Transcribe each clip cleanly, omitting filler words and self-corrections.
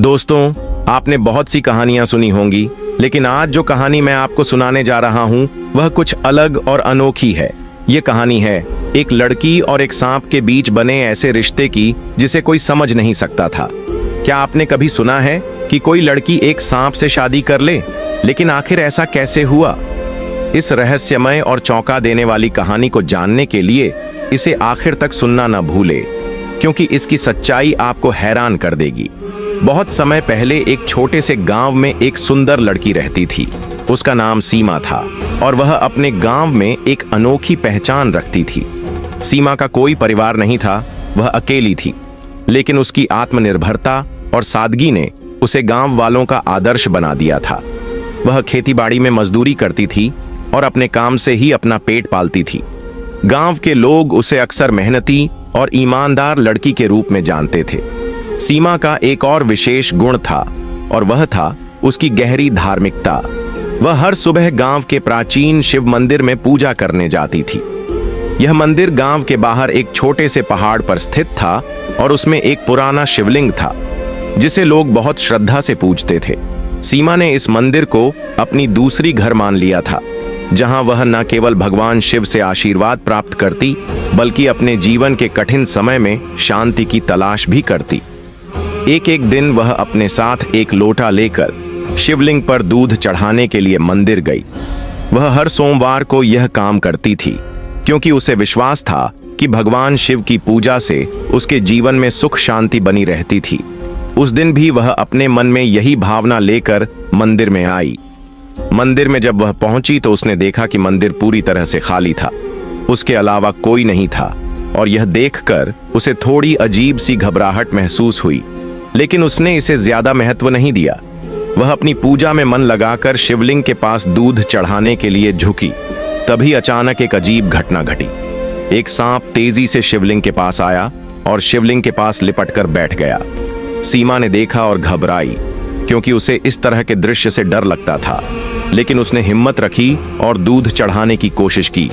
दोस्तों, आपने बहुत सी कहानियां सुनी होंगी, लेकिन आज जो कहानी मैं आपको सुनाने जा रहा हूं वह कुछ अलग और अनोखी है। ये कहानी है एक लड़की और एक सांप के बीच बने ऐसे रिश्ते की जिसे कोई समझ नहीं सकता था। क्या आपने कभी सुना है कि कोई लड़की एक सांप से शादी कर ले? लेकिन आखिर ऐसा कैसे हुआ? इस रहस्यमय और चौंका देने वाली कहानी को जानने के लिए इसे आखिर तक सुनना न भूले, क्योंकि इसकी सच्चाई आपको हैरान कर देगी। बहुत समय पहले एक छोटे से गांव में एक सुंदर लड़की रहती थी। उसका नाम सीमा था और वह अपने गांव में एक अनोखी पहचान रखती थी। सीमा का कोई परिवार नहीं था, वह अकेली थी, लेकिन उसकी आत्मनिर्भरता और सादगी ने उसे गांव वालों का आदर्श बना दिया था। वह खेतीबाड़ी में मजदूरी करती थी और अपने काम से ही अपना पेट पालती थी। गांव के लोग उसे अक्सर मेहनती और ईमानदार लड़की के रूप में जानते थे। सीमा का एक और विशेष गुण था और वह था उसकी गहरी धार्मिकता। वह हर सुबह गांव के प्राचीन शिव मंदिर में पूजा करने जाती थी। यह मंदिर गांव के बाहर एक छोटे से पहाड़ पर स्थित था और उसमें एक पुराना शिवलिंग था जिसे लोग बहुत श्रद्धा से पूजते थे। सीमा ने इस मंदिर को अपनी दूसरी घर मान लिया था, जहां वह न केवल भगवान शिव से आशीर्वाद प्राप्त करती, बल्कि अपने जीवन के कठिन समय में शांति की तलाश भी करती। एक दिन वह अपने साथ एक लोटा लेकर शिवलिंग पर दूध चढ़ाने के लिए मंदिर गई। वह हर सोमवार को यह काम करती थी, क्योंकि उसे विश्वास था कि भगवान शिव की पूजा से उसके जीवन में सुख शांति बनी रहती थी। उस दिन भी वह अपने मन में यही भावना लेकर मंदिर में आई। मंदिर में जब वह पहुंची तो उसने देखा कि मंदिर पूरी तरह से खाली था। उसके अलावा कोई नहीं था और यह देखकर उसे थोड़ी अजीब सी घबराहट महसूस हुई, लेकिन उसने इसे ज्यादा महत्व नहीं दिया। वह अपनी पूजा में मन लगाकर शिवलिंग के पास दूध चढ़ाने के लिए झुकी। तभी अचानक एक अजीब घटना घटी। एक सांप तेजी से शिवलिंग के पास आया और शिवलिंग के पास लिपट कर बैठ गया। सीमा ने देखा और घबराई, क्योंकि उसे इस तरह के दृश्य से डर लगता था, लेकिन उसने हिम्मत रखी और दूध चढ़ाने की कोशिश की।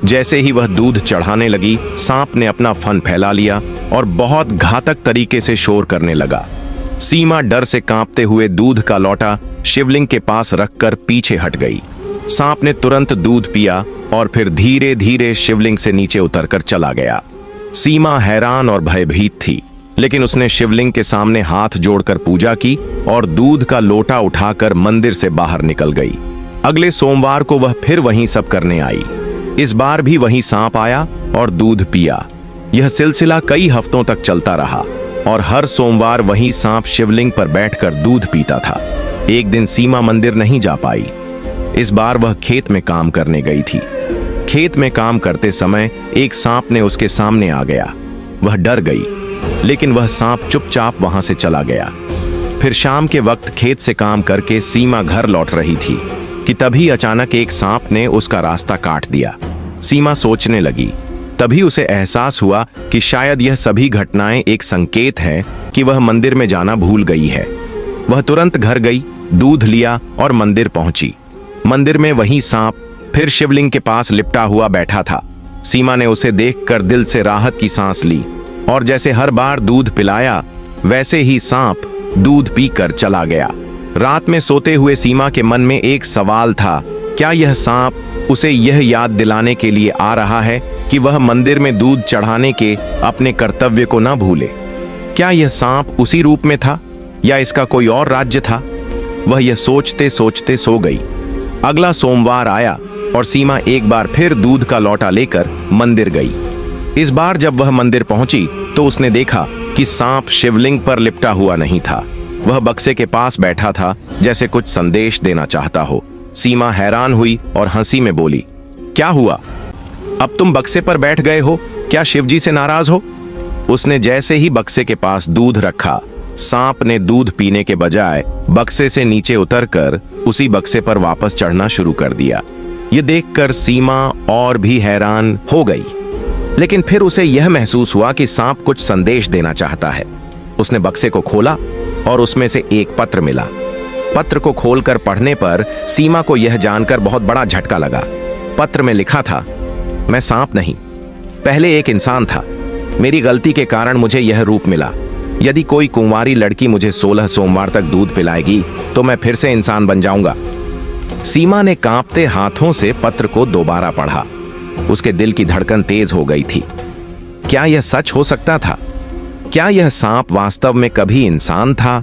जैसे ही वह दूध चढ़ाने लगी, सांप ने अपना फन फैला लिया और बहुत घातक तरीके से शोर करने लगा। सीमा डर से कांपते हुए दूध का लोटा शिवलिंग के पास रखकर पीछे हट गई। सांप ने तुरंत दूध पिया और फिर धीरे धीरे शिवलिंग से नीचे उतरकर चला गया। सीमा हैरान और भयभीत थी, लेकिन उसने शिवलिंग के सामने हाथ जोड़कर पूजा की और दूध का लोटा उठाकर मंदिर से बाहर निकल गई। अगले सोमवार को वह फिर वहीं सब करने आई। इस बार भी वही सांप आया और दूध पिया। यह सिलसिला कई हफ्तों तक चलता रहा और हर सोमवार वही सांप शिवलिंग पर बैठकर दूध पीता था। एक दिन सीमा मंदिर नहीं जा पाई। इस बार वह खेत में काम करने गई थी। खेत में काम करते समय एक सांप ने उसके सामने आ गया। वह डर गई, लेकिन वह सांप चुपचाप वहां से चला गया। फिर शाम के वक्त खेत से काम करके सीमा घर लौट रही थी कि तभी अचानक एक सांप ने उसका रास्ता काट दिया। सीमा सोचने लगी। तभी उसे एहसास हुआ कि शायद यह सभी घटनाएं एक संकेत है कि वह मंदिर में जाना भूल गई है। वह तुरंत घर गई, दूध लिया और मंदिर पहुंची। मंदिर में वही सांप फिर शिवलिंग के पास लिपटा हुआ बैठा था। सीमा ने उसे देखकर दिल से राहत की सांस ली और जैसे हर बार दूध पिलाया, वैसे ही सांप दूध पीकर चला गया। रात में सोते हुए सीमा के मन में एक सवाल था, क्या यह सांप उसे यह याद दिलाने के लिए आ रहा है कि वह मंदिर में दूध चढ़ाने के अपने कर्तव्य को न भूले? क्या यह सांप उसी रूप में था या इसका कोई और राज्य था? वह यह सोचते सोचते सो गई। अगला सोमवार आया और सीमा एक बार फिर दूध का लोटा लेकर मंदिर गई। इस बार जब वह मंदिर पहुंची तो उसने देखा कि सांप शिवलिंग पर लिपटा हुआ नहीं था। वह बक्से के पास बैठा था, जैसे कुछ संदेश देना चाहता हो। सीमा हैरान हुई और हंसी में बोली, क्या हुआ? अब तुम बक्से पर बैठ गए हो? क्या शिवजी से नाराज हो? उसने जैसे ही बक्से के पास दूध रखा, सांप ने दूध पीने के बजाय बक्से से नीचे उतरकर उसी बक्से पर वापस चढ़ना शुरू कर दिया। यह देखकर सीमा और भी हैरान हो गई, लेकिन फिर उसे यह महसूस हुआ कि सांप कुछ संदेश देना चाहता है। उसने बक्से को खोला और उसमें से एक पत्र मिला। पत्र को खोलकर पढ़ने पर सीमा को यह जानकर बहुत बड़ा झटका लगा। पत्र में लिखा था, मैं सांप नहीं, पहले एक इंसान था। मेरी गलती के कारण मुझे यह रूप मिला। यदि कोई कुंवारी लड़की मुझे 16 सोमवार तक दूध पिलाएगी तो मैं फिर से इंसान बन जाऊंगा। सीमा ने कांपते हाथों से पत्र को दोबारा पढ़ा। उसके दिल की धड़कन तेज हो गई थी। क्या यह सच हो सकता था? क्या यह सांप वास्तव में कभी इंसान था?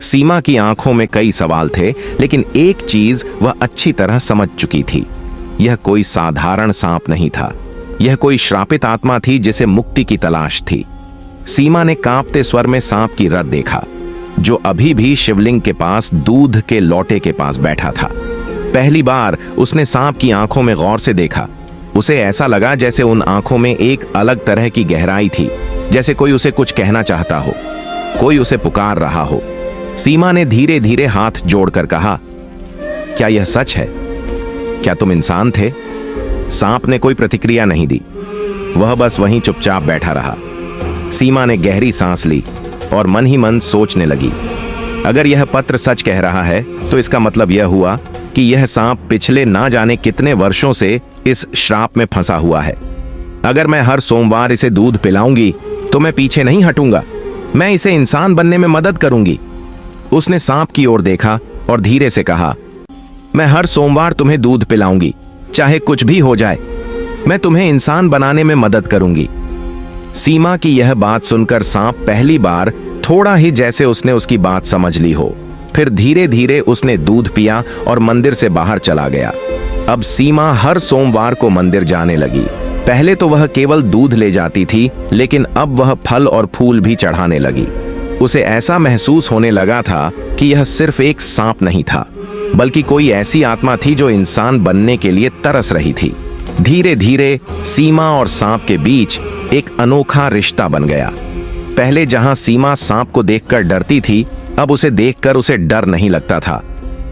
सीमा की आंखों में कई सवाल थे, लेकिन एक चीज वह अच्छी तरह समझ चुकी थी। यह कोई साधारण सांप नहीं था। यह कोई श्रापित आत्मा थी जिसे मुक्ति की तलाश थी। सीमा ने कांपते स्वर में सांप की रत देखा, जो अभी भी शिवलिंग के पास दूध के लोटे के पास बैठा था। पहली बार उसने सांप की आंखों में गौर से देखा। उसे ऐसा लगा जैसे उन आंखों में एक अलग तरह की गहराई थी, जैसे कोई उसे कुछ कहना चाहता हो, कोई उसे पुकार रहा हो। सीमा ने धीरे धीरे हाथ जोड़कर कहा, क्या यह सच है? क्या तुम इंसान थे? सांप ने कोई प्रतिक्रिया नहीं दी। वह बस वहीं चुपचाप बैठा रहा। सीमा ने गहरी सांस ली और मन ही मन सोचने लगी, अगर यह पत्र सच कह रहा है तो इसका मतलब यह हुआ कि यह सांप पिछले ना जाने कितने वर्षों से इस श्राप में फंसा हुआ है। अगर मैं हर सोमवार इसे दूध पिलाऊंगी तो मैं पीछे नहीं हटूंगा। मैं इसे इंसान बनने में मदद करूंगी। उसने सांप की ओर देखा और धीरे से कहा, मैं हर सोमवार तुम्हें दूध पिलाऊंगी, चाहे कुछ भी हो जाए। मैं तुम्हें इंसान बनाने में मदद करूंगी। सीमा की यह बात सुनकर सांप पहली बार थोड़ा ही जैसे उसने उसकी बात समझ ली हो। फिर धीरे धीरे उसने दूध पिया और मंदिर से बाहर चला गया। अब सीमा हर सोमवार को मंदिर जाने लगी। पहले तो वह केवल दूध ले जाती थी, लेकिन अब वह फल और फूल भी चढ़ाने लगी। उसे ऐसा महसूस होने लगा था कि यह सिर्फ एक सांप नहीं था, बल्कि कोई ऐसी आत्मा थी जो इंसान बनने के लिए तरस रही थी। धीरे धीरे सीमा और सांप के बीच एक अनोखा रिश्ता बन गया। पहले जहां सीमा सांप को देखकर डरती थी, अब उसे देखकर उसे डर नहीं लगता था।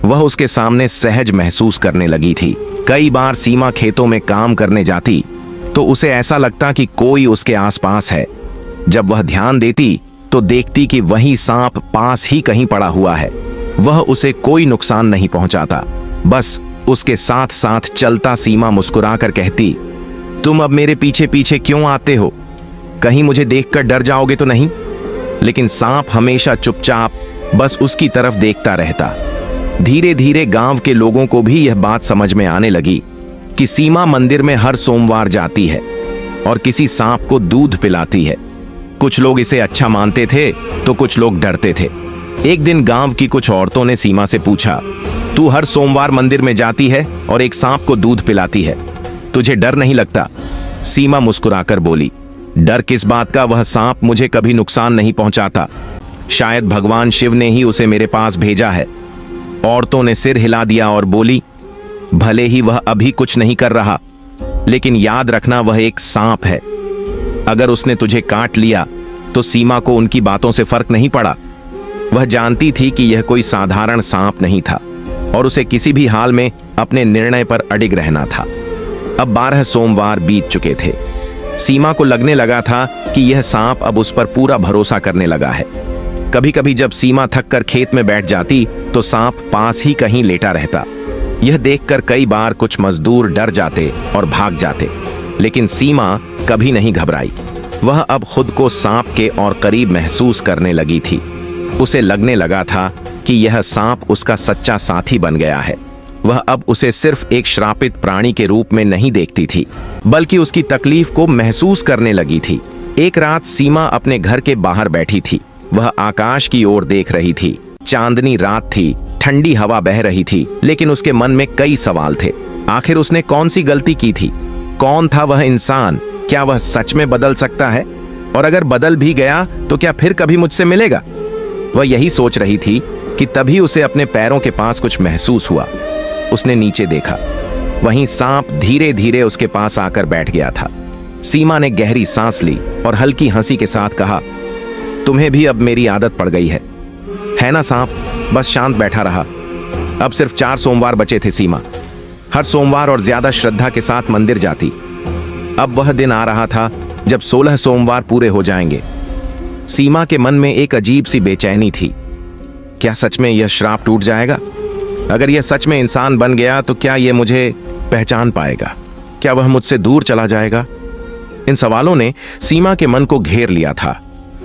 वह उसके सामने सहज महसूस करने लगी थी। कई बार सीमा खेतों में काम करने जाती तो उसे ऐसा लगता कि कोई उसके आसपास है। जब वह ध्यान देती तो देखती कि वही सांप पास ही कहीं पड़ा हुआ है। वह उसे कोई नुकसान नहीं पहुंचाता, बस उसके साथ साथ चलता। सीमा मुस्कुराकर कहती, तुम अब मेरे पीछे पीछे क्यों आते हो? कहीं मुझे देखकर डर जाओगे तो नहीं? लेकिन सांप हमेशा चुपचाप बस उसकी तरफ देखता रहता। धीरे धीरे गांव के लोगों को भी यह बात समझ में आने लगी कि सीमा मंदिर में हर सोमवार जाती है और किसी सांप को दूध पिलाती है। कुछ लोग इसे अच्छा मानते थे तो कुछ लोग डरते थे। एक दिन गांव की कुछ औरतों ने सीमा से पूछा, तू हर सोमवार मंदिर में जाती है और एक सांप को दूध पिलाती है, तुझे डर नहीं लगता? सीमा मुस्कुराकर बोली, डर किस बात का? वह सांप मुझे कभी नुकसान नहीं पहुंचाता। शायद भगवान शिव ने ही उसे मेरे पास भेजा है। औरतों ने सिर हिला दिया और बोली, भले ही वह अभी कुछ नहीं कर रहा, लेकिन याद रखना वह एक सांप है। अगर उसने तुझे काट लिया तो सीमा को उनकी बातों से फर्क नहीं पड़ा। वह जानती थी कि यह कोई साधारण सांप नहीं था और उसे किसी भी हाल में अपने निर्णय पर अडिग रहना था। अब 12 सोमवार बीत चुके थे। सीमा को लगने लगा था कि यह सांप अब उस पर पूरा भरोसा करने लगा है। कभी कभी जब सीमा थक कर खेत में बैठ जाती तो सांप पास ही कहीं लेटा रहता। यह देखकर कई बार कुछ मजदूर डर जाते और भाग जाते, लेकिन सीमा कभी नहीं घबराई। वह अब खुद को सांप के और करीब महसूस करने लगी थी। उसे लगने लगा था कि यह सांप उसका सच्चा साथी बन गया है। वह अब उसे सिर्फ एक श्रापित प्राणी के रूप में नहीं देखती थी, बल्कि उसकी तकलीफ को महसूस करने लगी थी। एक रात सीमा अपने घर के बाहर बैठी थी। वह आकाश की ओर देख रही थी। चांदनी रात थी, ठंडी हवा बह रही थी, लेकिन उसके मन में कई सवाल थे। आखिर उसने कौन सी गलती की थी? कौन था वह इंसान? क्या वह सच में बदल सकता है? और अगर बदल भी गया तो क्या फिर कभी मुझसे मिलेगा? वह यही सोच रही थी कि तभी उसे अपने पैरों के पास कुछ महसूस हुआ। उसने नीचे देखा। वहीं सांप धीरे धीरे उसके पास आकर बैठ गया था। सीमा ने गहरी सांस ली और हल्की हंसी के साथ कहा, तुम्हें भी अब मेरी आदत पड़ गई है ना सांप? बस शांत बैठा रहा। अब सिर्फ 4 सोमवार बचे थे। सीमा हर सोमवार और ज्यादा श्रद्धा के साथ मंदिर जाती। अब वह दिन आ रहा था जब 16 सोमवार पूरे हो जाएंगे। सीमा के मन में एक अजीब सी बेचैनी थी। क्या सच में यह श्राप टूट जाएगा? अगर यह सच में इंसान बन गया तो क्या यह मुझे पहचान पाएगा? क्या वह मुझसे दूर चला जाएगा? इन सवालों ने सीमा के मन को घेर लिया था।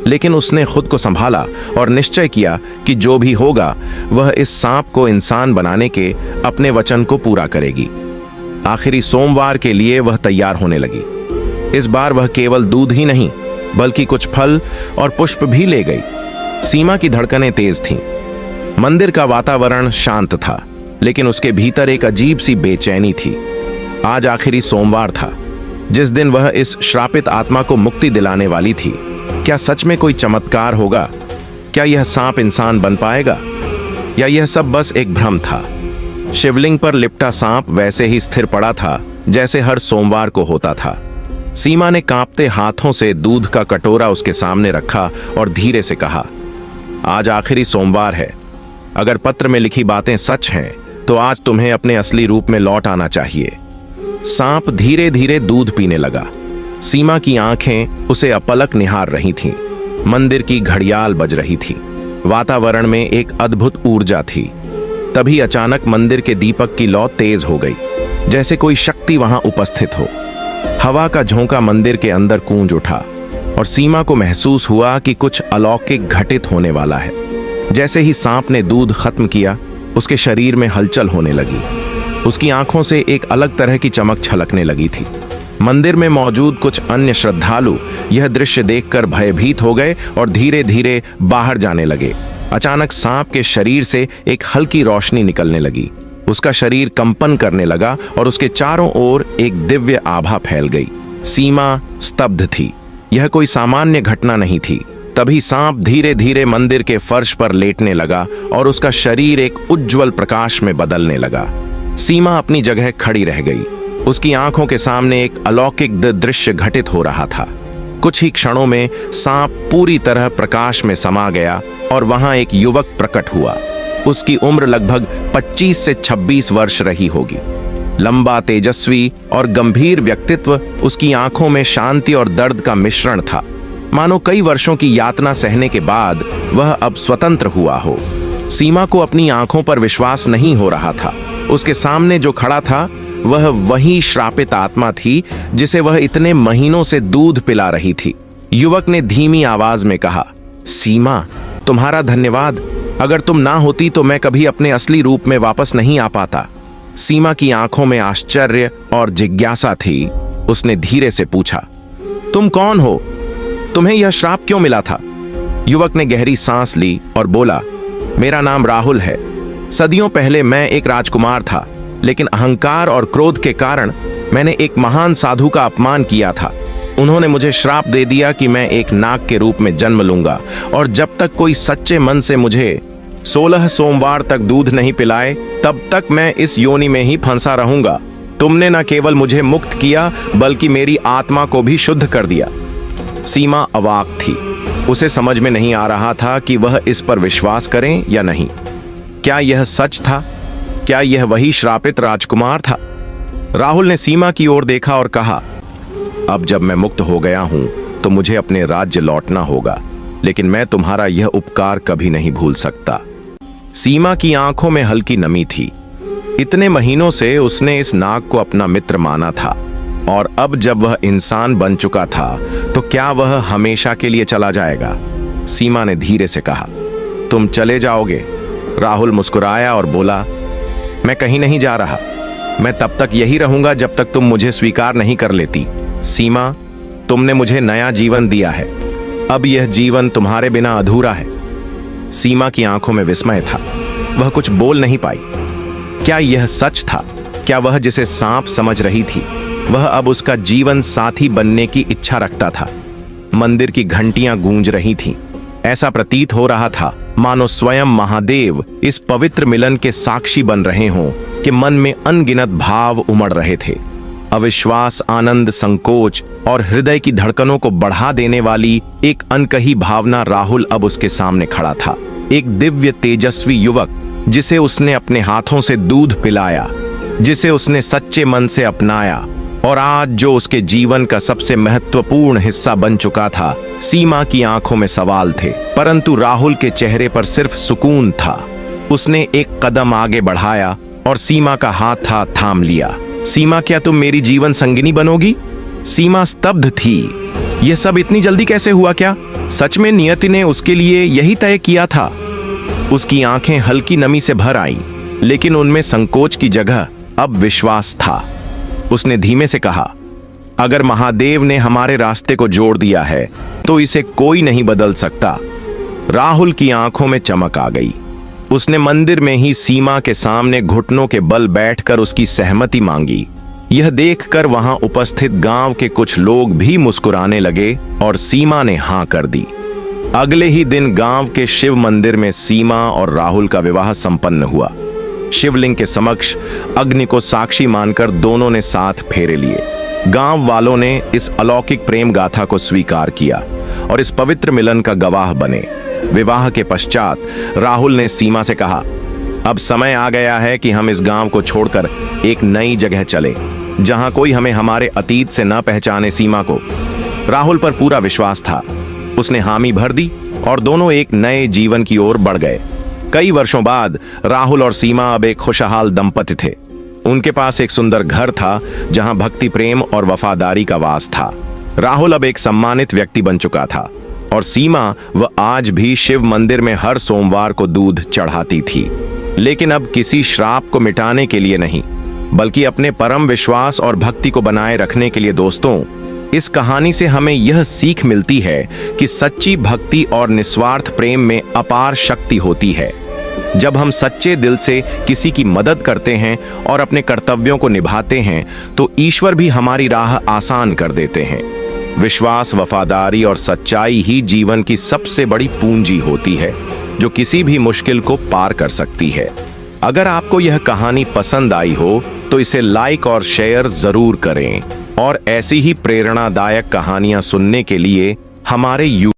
लेकिन उसने खुद को संभाला और निश्चय किया कि जो भी होगा वह इस सांप को इंसान बनाने के अपने वचन को पूरा करेगी। आखिरी सोमवार के लिए वह तैयार होने लगी। इस बार वह केवल दूध ही नहीं बल्कि कुछ फल और पुष्प भी ले गई। सीमा की धड़कनें तेज थीं। मंदिर का वातावरण शांत था, लेकिन उसके भीतर एक अजीब सी बेचैनी थी। आज आखिरी सोमवार था, जिस दिन वह इस श्रापित आत्मा को मुक्ति दिलाने वाली थी। क्या सच में कोई चमत्कार होगा? क्या यह सांप इंसान बन पाएगा, या यह सब बस एक भ्रम था? शिवलिंग पर लिपटा सांप वैसे ही स्थिर पड़ा था जैसे हर सोमवार को होता था। सीमा ने कांपते हाथों से दूध का कटोरा उसके सामने रखा और धीरे से कहा, आज आखिरी सोमवार है। अगर पत्र में लिखी बातें सच हैं तो आज तुम्हें अपने असली रूप में लौट आना चाहिए। सांप धीरे धीरे दूध पीने लगा। सीमा की आंखें उसे अपलक निहार रही थीं। मंदिर की घड़ियाल बज रही थी। वातावरण में एक अद्भुत ऊर्जा थी। तभी अचानक मंदिर के दीपक की लौ तेज हो गई, जैसे कोई शक्ति वहां उपस्थित हो। हवा का झोंका मंदिर के अंदर गूंज उठा और सीमा को महसूस हुआ कि कुछ अलौकिक घटित होने वाला है। जैसे ही सांप ने दूध खत्म किया, उसके शरीर में हलचल होने लगी। उसकी आंखों से एक अलग तरह की चमक छलकने लगी थी। मंदिर में मौजूद कुछ अन्य श्रद्धालु यह दृश्य देखकर भयभीत हो गए और धीरे धीरे बाहर जाने लगे। अचानक सांप के शरीर से एक हल्की रोशनी निकलने लगी। उसका शरीर कंपन करने लगा और उसके चारों ओर एक दिव्य आभा फैल गई। सीमा स्तब्ध थी। यह कोई सामान्य घटना नहीं थी। तभी सांप धीरे धीरे मंदिर के फर्श पर लेटने लगा और उसका शरीर एक उज्जवल प्रकाश में बदलने लगा। सीमा अपनी जगह खड़ी रह गई। उसकी आंखों के सामने एक अलौकिक दृश्य घटित हो रहा था। कुछ ही क्षणों में सांप पूरी तरह प्रकाश में समा गया और वहां एक युवक प्रकट हुआ। उसकी उम्र लगभग 25 से 26 वर्ष रही होगी। लंबा, तेजस्वी और गंभीर व्यक्तित्व। उसकी आंखों में शांति और दर्द का मिश्रण था, मानो कई वर्षों की यातना सहने के बाद वह अब स्वतंत्र हुआ हो। सीमा को अपनी आंखों पर विश्वास नहीं हो रहा था। उसके सामने जो खड़ा था वह वही श्रापित आत्मा थी जिसे वह इतने महीनों से दूध पिला रही थी। युवक ने धीमी आवाज में कहा, सीमा, तुम्हारा धन्यवाद। अगर तुम ना होती तो मैं कभी अपने असली रूप में वापस नहीं आ पाता। सीमा की आंखों में आश्चर्य और जिज्ञासा थी। उसने धीरे से पूछा, तुम कौन हो? तुम्हें यह श्राप क्यों मिला था? युवक ने गहरी सांस ली और बोला, मेरा नाम राहुल है। सदियों पहले मैं एक राजकुमार था, लेकिन अहंकार और क्रोध के कारण मैंने एक महान साधु का अपमान किया था। उन्होंने मुझे श्राप दे दिया कि मैं एक नाग के रूप में जन्म लूंगा, और जब तक कोई सच्चे मन से मुझे 16 सोमवार तक दूध नहीं पिलाए, तब तक मैं इस योनि में ही फंसा रहूंगा। तुमने न केवल मुझे मुक्त किया, बल्कि मेरी आत्मा को भी शुद्ध कर दिया। सीमा अवाक थी। उसे समझ में नहीं आ रहा था कि वह इस पर विश्वास करें या नहीं। क्या यह सच था? क्या यह वही श्रापित राजकुमार था? राहुल ने सीमा की ओर देखा और कहा, अब जब मैं मुक्त हो गया हूं तो मुझे अपने राज्य लौटना होगा, लेकिन मैं तुम्हारा यह उपकार कभी नहीं भूल सकता। सीमा की आंखों में हल्की नमी थी। इतने महीनों से उसने इस नाग को अपना मित्र माना था, और अब जब वह इंसान बन चुका था तो क्या वह हमेशा के लिए चला जाएगा? सीमा ने धीरे से कहा, तुम चले जाओगे? राहुल मुस्कुराया और बोला, मैं कहीं नहीं जा रहा। मैं तब तक यही रहूंगा जब तक तुम मुझे स्वीकार नहीं कर लेती। सीमा, तुमने मुझे नया जीवन दिया है। अब यह जीवन तुम्हारे बिना अधूरा है। सीमा की आंखों में विस्मय था। वह कुछ बोल नहीं पाई। क्या यह सच था? क्या वह जिसे सांप समझ रही थी, वह अब उसका जीवन साथी बनने की इच्छा रखता था? मंदिर की घंटियां गूंज रही थीं। ऐसा प्रतीत हो रहा था मानो स्वयं महादेव इस पवित्र मिलन के साक्षी बन रहे हों कि मन में अनगिनत भाव उमड़ रहे थे। अविश्वास, आनंद, संकोच और हृदय की धड़कनों को बढ़ा देने वाली एक अनकही भावना। राहुल अब उसके सामने खड़ा था, एक दिव्य तेजस्वी युवक जिसे उसने अपने हाथों से दूध पिलाया, जिसे उसने सच्चे मन से अपनाया, और आज जो उसके जीवन का सबसे महत्वपूर्ण हिस्सा बन चुका था। सीमा की आंखों में सवाल थे, परंतु राहुल के चेहरे पर सिर्फ सुकून था। उसने एक कदम आगे बढ़ाया और सीमा का हाथ थाम लिया। सीमा, क्या तुम मेरी जीवन संगिनी बनोगी? सीमा स्तब्ध थी। यह सब इतनी जल्दी कैसे हुआ? क्या सच में नियति ने उसके लिए यही तय किया था? उसकी आंखें हल्की नमी से भर आईं, लेकिन उनमें संकोच की जगह अब विश्वास था। उसने धीमे से कहा, अगर महादेव ने हमारे रास्ते को जोड़ दिया है तो इसे कोई नहीं बदल सकता। राहुल की आंखों में चमक आ गई। उसने मंदिर में ही सीमा के सामने घुटनों के बल बैठकर उसकी सहमति मांगी। यह देखकर वहां उपस्थित गांव के कुछ लोग भी मुस्कुराने लगे और सीमा ने हां कर दी। अगले ही दिन गांव के शिव मंदिर में सीमा और राहुल का विवाह संपन्न हुआ। शिवलिंग के समक्ष अग्नि को साक्षी मानकर दोनों ने साथ फेरे लिए। गांव वालों ने इस अलौकिक प्रेम गाथा को स्वीकार किया और इस पवित्र मिलन का गवाह बने। विवाह के पश्चात राहुल ने सीमा से कहा, अब समय आ गया है कि हम इस गांव को छोड़कर एक नई जगह चले, जहां कोई हमें हमारे अतीत से न पहचाने। सीमा को राहुल पर पूरा विश्वास था। उसने हामी भर दी और दोनों एक नए जीवन की ओर बढ़ गए। कई वर्षों बाद राहुल और सीमा अब एक खुशहाल दंपति थे। उनके पास एक सुंदर घर था, जहां भक्ति, प्रेम और वफादारी का वास था। राहुल अब एक सम्मानित व्यक्ति बन चुका था और सीमा वह आज भी शिव मंदिर में हर सोमवार को दूध चढ़ाती थी, लेकिन अब किसी श्राप को मिटाने के लिए नहीं, बल्कि अपने परम विश्वास और भक्ति को बनाए रखने के लिए। दोस्तों, इस कहानी से हमें यह सीख मिलती है कि सच्ची भक्ति और निस्वार्थ प्रेम में अपार शक्ति होती है। जब हम सच्चे दिल से किसी की मदद करते हैं और अपने कर्तव्यों को निभाते हैं, तो ईश्वर भी हमारी राह आसान कर देते हैं। विश्वास, वफादारी और सच्चाई ही जीवन की सबसे बड़ी पूंजी होती है, जो किसी भी मुश्किल को पार कर सकती है। अगर आपको यह कहानी पसंद आई हो तो इसे लाइक और शेयर जरूर करें और ऐसी ही प्रेरणादायक कहानियां सुनने के लिए हमारे